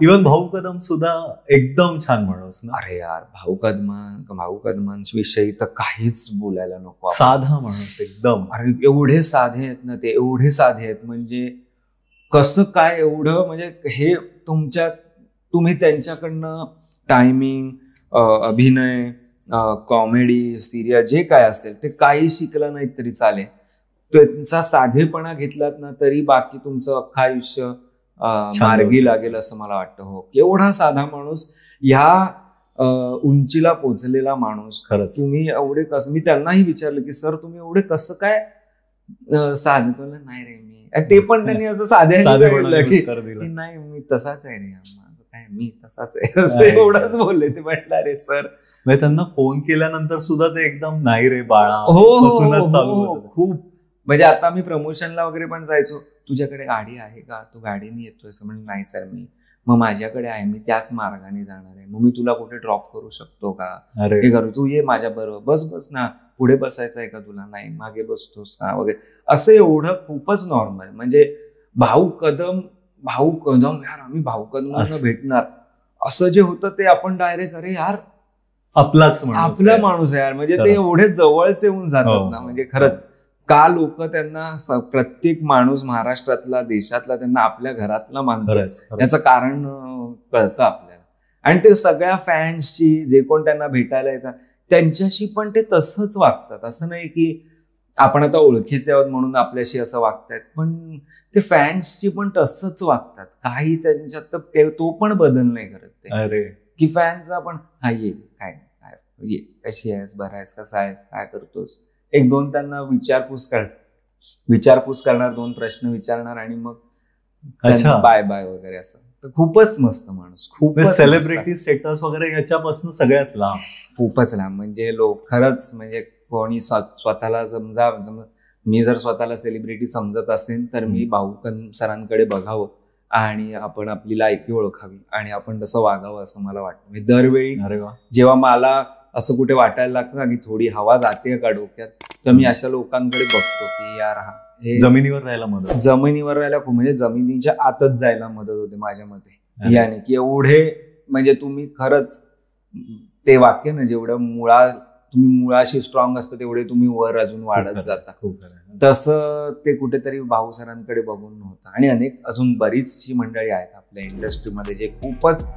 Even भाऊ कदम सुद्धा एकदम छान माणूस ना. अरे यार, भाऊ कदमांविषयी तर काहीच बोलायला नको. साधा माणूस एकदम. अरे एवढे साधे आहेत ना ते, एवढे साधे आहेत म्हणजे कसं काय एवढं, म्हणजे हे तुम्ही त्यांच्याकडनं टायमिंग, अभिनय, कॉमेडी, सिरियल जे काय असेल ते काही शिकलं नाही तरी चालेल. त्यांचा साधेपणा घेतलात ना तरी बाकी तुमचं अख्खं आयुष्य मार्गी लागेल असं मला वाटतं. हो, एवढा साधा माणूस, ह्या उंचीला पोचलेला माणूस. खरंच तुम्ही एवढे कसं, मी त्यांनाही विचारलं की सर तुम्ही एवढे कसं काय साधे? तुला नाही रे मी, ते पण त्यांनी असं साधे नाही मी तसाच आहे रे, काय मी तसाच आहे असं एवढंच बोलले. ते म्हटलं अरे सर, म्हणजे त्यांना फोन केल्यानंतर सुद्धा ते एकदम नाही रे बाळा. हो, खूप. म्हणजे आता मी प्रमोशनला वगैरे पण जायचो, तुझ्याकडे गाडी आहे का, तू गाडीने येतोय? असं म्हणजे नाही सर मी, मग माझ्याकडे आहे, मी त्याच मार्गाने जाणार आहे, मग मी तुला कुठे ड्रॉप करू शकतो का? हे करू, तू ये माझ्या बरोबर, बस ना, पुढे बसायचं आहे का तुला? नाही, मागे बसतोस का वगैरे असं. एवढं खूपच नॉर्मल. म्हणजे भाऊ कदम यार, आम्ही भाऊ कदमांना भेटणार असं जे होतं ते आपण डायरेक्ट अरे यार आपला माणूस आहे यार, म्हणजे ते एवढे जवळचे येऊन जातात ना. म्हणजे खरंच का लोक त्यांना, प्रत्येक माणूस महाराष्ट्रातला, देशातला त्यांना आपल्या घरातला मानतात, याचं कारण कळतं आपल्याला. आणि ते सगळ्या फॅन्सची, जे कोण त्यांना भेटायला येतात त्यांच्याशी पण ते तसंच वागतात. असं नाही की आपण आता ओळखीचे आहोत म्हणून आपल्याशी असं वागतायत, पण ते फॅन्सची पण तसंच वागतात. काही त्यांच्यात तो पण बदल नाही करत ते. अरे की फॅन्स आपण हा ये, काय ये, कशी आहेस, बरं आहेस, कसा आहेस, काय करतोस, एक दोन त्यांना विचारपूस करणार, दोन प्रश्न विचारणार आणि मग बाय बाय वगैरे असं. तर खूपच मस्त माणूस, खूप सेलिब्रिटी स्टेटस वगैरे याच्यापासून सगळ्यात लांब, खूपच लांब. म्हणजे खरंच, म्हणजे कोणी स्वतःला मी जर स्वतःला सेलिब्रिटी समजत असेल तर मी भाऊ कदम सरांकडे बघावं आणि आपण आपली लायकी ओळखावी आणि आपण तसं वागावं असं मला वाटतं. दरवेळी जेव्हा मला असं कुठे वाटायला लागतं की थोडी हवा जाते का डोक्यात, तर मी अशा लोकांकडे बघतो की यार हे जमिनीवर राहायला खूप, म्हणजे जमिनीच्या आतच जायला मदत होते माझ्या मते. याने की एवढे, म्हणजे तुम्ही खरंच ते वाक्य ना, जेवढं तुम्ही मुळाशी स्ट्रॉंग असतं तेवढे तुम्ही वर अजून वाढत जाता. तसं ते कुठेतरी भाऊ सरांकडे बघून होतं. आणि अनेक अजून बरीचशी मंडळी आहेत आपल्या इंडस्ट्रीमध्ये जे खूपच